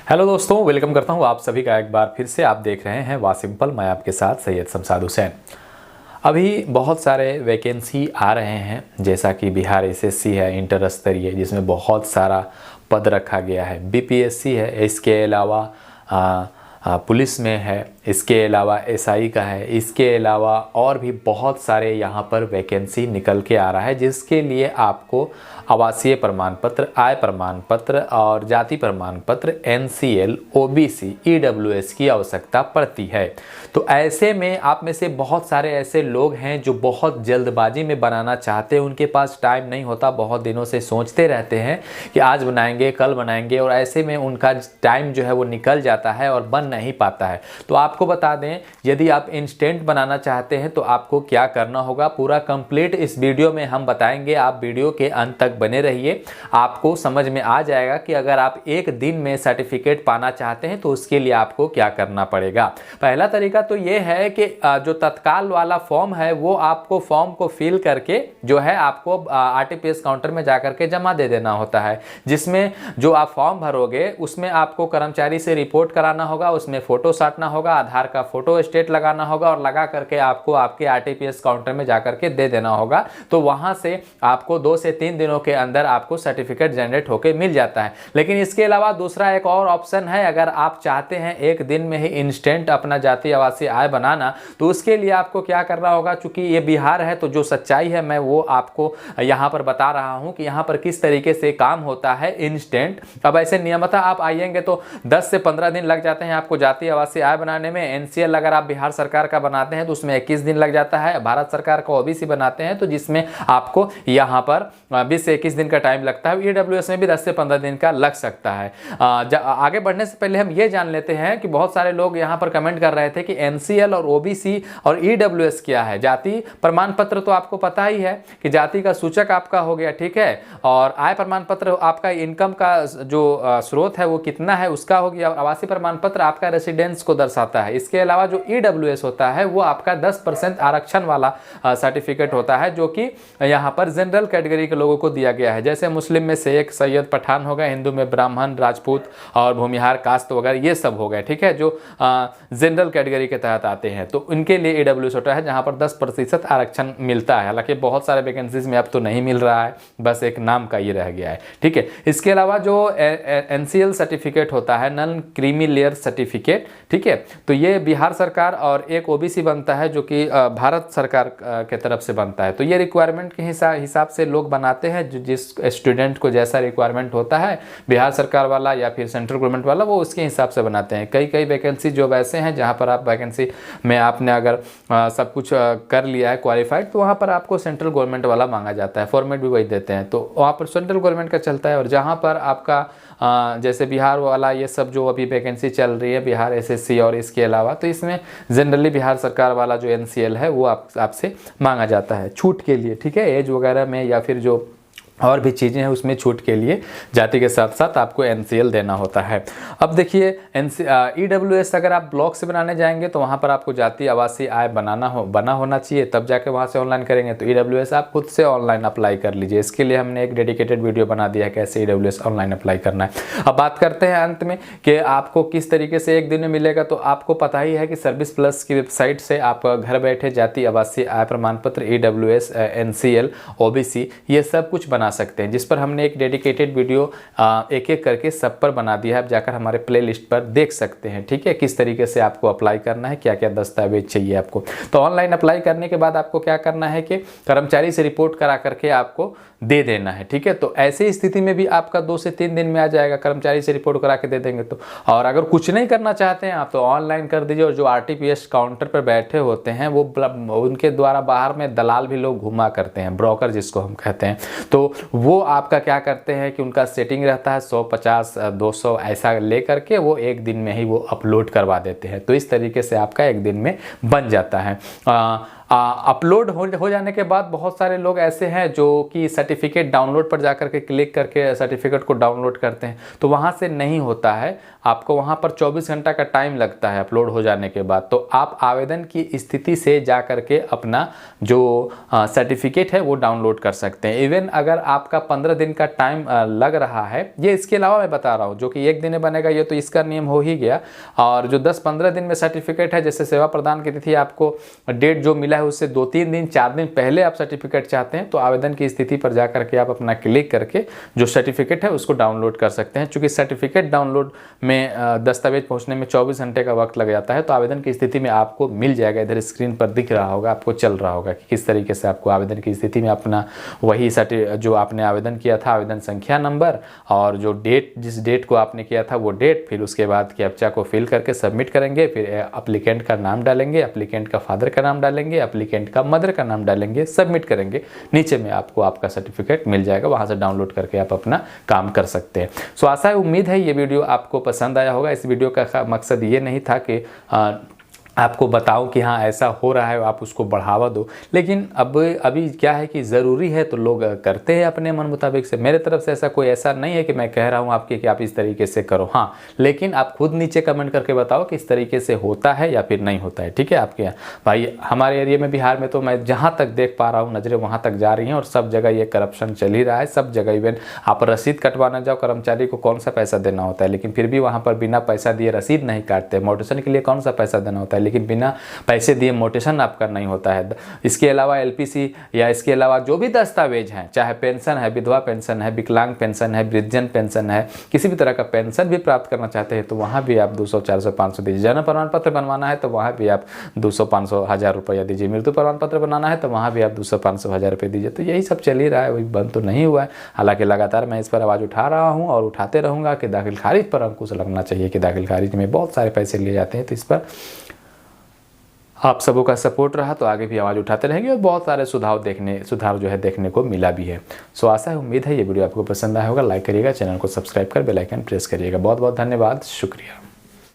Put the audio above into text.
Hello दोस्तों, welcome करता हूं आप सभी का एक बार फिर से। आप देख रहे हैं वाह सिंपल, मैं आपके साथ सैयद शमशाद हुसैन। अभी बहुत सारे वैकेंसी आ रहे हैं, जैसा कि बिहार एसएससी है इंटर स्तरीय, जिसमें बहुत सारा पद रखा गया है। बीपीएससी है, इसके अलावा पुलिस में है, इसके अलावा एसआई का है, इसके अलावा और भी बहुत सारे यहाँ पर वैकेंसी निकल के आ रहा है, जिसके लिए आपको आवासीय प्रमाण पत्र, आय प्रमाण पत्र और जाति प्रमाण पत्र, एनसीएल, ओबीसी, ईडब्ल्यूएस की आवश्यकता पड़ती है। तो ऐसे में आप में से बहुत सारे ऐसे लोग हैं जो बहुत जल्दबाजी में बनाना चाहते हैं, उनके पास टाइम नहीं होता, बहुत दिनों से सोचते रहते हैं कि आज बनाएंगे, कल बनाएंगे, और ऐसे में उनका टाइम जो है वो निकल जाता है और बन नहीं पाता है। तो आपको बता दें, यदि आप इंस्टेंट बनाना चाहते हैं तो आपको क्या करना होगा, पूरा कंप्लीट इस वीडियो में हम बताएंगे। आप वीडियो के अंत तक बने रहिए, आपको समझ में आ जाएगा कि अगर आप एक दिन में सर्टिफिकेट पाना चाहते हैं तो उसके लिए आपको क्या करना पड़ेगा। पहला तरीका तो ये है कि जो तत्काल वाला फॉर्म है वो आपको फॉर्म को फिल करके जो है आपको आरटीपीएस काउंटर में जाकर के जमा दे देना होता है, जिसमें जो आप फॉर्म भरोगे उसमें आपको कर्मचारी से रिपोर्ट कराना होगा, उसमें फोटो साटना होगा, आधार का फोटो स्टेट लगाना होगा और लगा करके आपको आपके आरटीपीएस काउंटर में जाकर के दे देना होगा। तो वहां से आपको 2 से 3 दिनों के अंदर आपको सर्टिफिकेट जनरेट होकर मिल जाता है। लेकिन इसके अलावा दूसरा एक और ऑप्शन है, अगर आप चाहते हैं एक दिन में ही इंस्टेंट अपना जाति आवासीय आय बनाना, तो उसके लिए आपको क्या करना होगा। चूंकि ये बिहार है तो जो सच्चाई है मैं वो आपको यहाँ पर बता रहा हूँ कि यहाँ पर किस तरीके से काम होता है इंस्टेंट। अब ऐसे नियमतः आप आएंगे तो 10 से 15 दिन लग जाते हैं आपको जाति आवासीय आय बनाने में। एनसीएल अगर आप बिहार सरकार का बनाते हैं तो उसमें 21 दिन लग जाता है। भारत सरकार का ओबीसी बनाते हैं तो जिसमें आपको यहाँ पर 20 से 21 दिन का टाइम लगता है। ईडब्ल्यूएस में भी 10 से 15 दिन का लग सकता है। आगे बढ़ने से पहले हम ये जान लेते हैं कि बहुत सारे लोग यहाँ पर कमेंट कर रहे थे कि एनसीएल और ओबीसी और ईडब्ल्यूएस क्या है। जाति प्रमाण पत्र तो आपको पता ही है कि जाति का सूचक आपका हो गया, ठीक है, और आय प्रमाण पत्र आपका इनकम का जो स्रोत है वो कितना है उसका हो गया। आवासीय प्रमाण पत्र आपका रेसिडेंस को दर्शाता है। इसके अलावा जो ईडब्ल्यूएस होता है वो आपका 10% आरक्षण वाला सर्टिफिकेट होता है, जो कि यहाँ पर जनरल कैटेगरी के लोगों को दिया गया है। जैसे मुस्लिम में शेख, सैयद, पठान हो गए, हिंदू में ब्राह्मण, राजपूत और भूमिहार, कास्त वगैरह ये सब हो गए, ठीक है, जो जनरल कैटेगरी के तहत आते हैं। तो उनके लिए ईडब्ल्यूएस होता है जहाँ पर 10% आरक्षण मिलता है। हालांकि बहुत सारे वैकेंसीज में अब तो नहीं मिल रहा है, बस एक नाम का ये रह गया है, ठीक है। इसके अलावा जो एनसीएल सर्टिफिकेट होता है, नॉन क्रीमी लेयर सर्टिफिकेट, ठीक है, तो ये बिहार सरकार और एक ओबीसी बनता है जो कि भारत सरकार के तरफ से बनता है। तो ये रिक्वायरमेंट के हिसाब से लोग बनाते हैं, जिस स्टूडेंट को जैसा रिक्वायरमेंट होता है, बिहार सरकार वाला या फिर सेंट्रल गवर्नमेंट वाला, वो उसके हिसाब से बनाते हैं। कई वैकेंसी जो वैसे हैं जहाँ पर आप वैकेंसी में आपने अगर सब कुछ कर लिया है क्वालिफाइड, तो वहाँ पर आपको सेंट्रल गवर्नमेंट वाला मांगा जाता है, फॉर्मेट भी वही देते हैं, तो वहाँ पर सेंट्रल गवर्नमेंट का चलता है। और जहाँ पर आपका जैसे बिहार वाला ये सब जो अभी वैकेंसी चल रही है, बिहार एसएससी और इसके अलावा, तो इसमें जनरली बिहार सरकार वाला जो एनसीएल है वो आपसे मांगा जाता है छूट के लिए, ठीक है, एज वगैरह में या फिर जो और भी चीज़ें हैं उसमें छूट के लिए जाति के साथ साथ आपको एनसीएल देना होता है। अब देखिए ईडब्ल्यूएस अगर आप ब्लॉक से बनाने जाएंगे तो वहाँ पर आपको जाति आवासीय आय बना होना चाहिए, तब जाके वहाँ से ऑनलाइन करेंगे। तो ईडब्ल्यूएस आप खुद से ऑनलाइन अप्लाई कर लीजिए। इसके लिए हमने एक डेडिकेटेड वीडियो बना दिया है कैसे ईडब्ल्यूएस ऑनलाइन अप्लाई करना है। अब बात करते हैं अंत में कि आपको किस तरीके से एक दिन में मिलेगा। तो आपको पता ही है कि सर्विस प्लस की वेबसाइट से आप घर बैठे जाति आवासीय आय प्रमाण पत्र, ईडब्ल्यूएस, एनसीएल, ओबीसी ये सब कुछ बना सकते हैं, जिस पर हमने एक डेडिकेटेड वीडियो एक एक करके सब पर बना दिया है। आप जाकर हमारे प्लेलिस्ट पर देख सकते हैं, ठीक है, किस तरीके से आपको अप्लाई करना है, क्या क्या दस्तावेज चाहिए आपको। तो ऑनलाइन अप्लाई करने के बाद आपको क्या करना है कि कर्मचारी से रिपोर्ट करा करके आपको दे देना है, ठीक है। तो ऐसी स्थिति में भी आपका 2 से 3 दिन में आ जाएगा, कर्मचारी से रिपोर्ट करा के दे देंगे तो। और अगर कुछ नहीं करना चाहते हैं आप तो ऑनलाइन कर दीजिए। और जो आरटीपीएस काउंटर पर बैठे होते हैं वो उनके द्वारा बाहर में दलाल भी लोग घुमा करते हैं, ब्रोकर जिसको हम कहते हैं, तो वो आपका क्या करते हैं कि उनका सेटिंग रहता है 150, 200 ऐसा ले करके वो एक दिन में ही वो अपलोड करवा देते हैं। तो इस तरीके से आपका एक दिन में बन जाता है। अपलोड हो जाने के बाद बहुत सारे लोग ऐसे हैं जो कि सर्टिफिकेट डाउनलोड पर जाकर के क्लिक करके सर्टिफिकेट को डाउनलोड करते हैं, तो वहाँ से नहीं होता है। आपको वहाँ पर 24 घंटा का टाइम लगता है अपलोड हो जाने के बाद। तो आप आवेदन की स्थिति से जा करके अपना जो सर्टिफिकेट है वो डाउनलोड कर सकते हैं। इवन अगर आपका 15 दिन का टाइम लग रहा है, ये इसके अलावा मैं बता रहा हूँ, जो कि एक दिन में बनेगा ये तो इसका नियम हो ही गया। और जो 10-15 दिन में सर्टिफिकेट है, जैसे सेवा प्रदान की तिथि आपको डेट जो मिला है उससे 2-3 दिन 4 दिन पहले आप सर्टिफिकेट चाहते हैं, तो आवेदन की स्थिति पर जा करके आप अपना क्लिक करके जो सर्टिफिकेट है उसको डाउनलोड कर सकते हैं। चूँकि सर्टिफिकेट डाउनलोड में दस्तावेज पहुंचने में 24 घंटे का वक्त लग जाता है, तो आवेदन की स्थिति में आपको मिल जाएगा। इधर स्क्रीन पर दिख रहा होगा, आपको चल रहा होगा कि किस तरीके से आपको आवेदन की स्थिति में अपना वही जो आपने आवेदन किया था, आवेदन संख्या नंबर और जो डेट, जिस डेट को आपने किया था वो डेट, फिर उसके बाद कैप्चा को फिल करके सबमिट करेंगे। फिर एप्लीकेंट का नाम डालेंगे, एप्लीकेंट का फादर का नाम डालेंगे, एप्लीकेंट का मदर का नाम डालेंगे, सबमिट करेंगे। नीचे में आपको आपका सर्टिफिकेट मिल जाएगा, वहाँ से डाउनलोड करके आप अपना काम कर सकते हैं। सो आशा है, उम्मीद है ये वीडियो आपको पसंद आया होगा। इस वीडियो का मकसद ये नहीं था कि आपको बताऊं कि हाँ ऐसा हो रहा है, आप उसको बढ़ावा दो, लेकिन अभी क्या है कि ज़रूरी है तो लोग करते हैं अपने मन मुताबिक से। मेरे तरफ से ऐसा नहीं है कि मैं कह रहा हूँ आपके कि आप इस तरीके से करो, हाँ, लेकिन आप खुद नीचे कमेंट करके बताओ कि इस तरीके से होता है या फिर नहीं होता है। ठीक है आपके यहाँ भाई, हमारे एरिया में बिहार में तो मैं जहाँ तक देख पा रहा हूँ, नज़रें वहाँ तक जा रही हैं और सब जगह ये करप्शन चल ही रहा है। सब जगह इवन आप रसीद कटवाना जाओ, कर्मचारी को कौन सा पैसा देना होता है, लेकिन फिर भी वहाँ पर बिना पैसा दिए रसीद नहीं काटते। मोटेशन के लिए कौन सा पैसा देना होता है, लेकिन बिना पैसे दिए मोटेशन आपका नहीं होता है। इसके अलावा एलपीसी या इसके अलावा जो भी दस्तावेज हैं, चाहे पेंशन है, विधवा पेंशन है, विकलांग पेंशन है, वृद्धजन पेंशन है, किसी भी तरह का पेंशन भी प्राप्त करना चाहते हैं तो वहाँ भी आप 200, 400, 500 दीजिए। जन्म प्रमाण पत्र बनवाना है तो वहाँ भी आप 200, 500, 1000 रुपया दीजिए। मृत्यु प्रमाण पत्र बनाना है तो वहाँ भी आप 200, 500, 1000 रुपये दीजिए। तो यही सब चल ही रहा है, वही बंद तो नहीं हुआ है। हालांकि लगातार मैं इस पर आवाज़ उठा रहा हूँ और उठाते रहूँगा कि दाखिल खारिज पर अंकुश लगना चाहिए, कि दाखिल खारिज में बहुत सारे पैसे लिए जाते हैं। तो इस पर आप सबों का सपोर्ट रहा तो आगे भी आवाज़ उठाते रहेंगे और बहुत सारे सुधार जो है देखने को मिला भी है। सो आशा है, उम्मीद है ये वीडियो आपको पसंद आया होगा। लाइक करिएगा, चैनल को सब्सक्राइब कर बेल आइकन प्रेस करिएगा। बहुत बहुत धन्यवाद, शुक्रिया।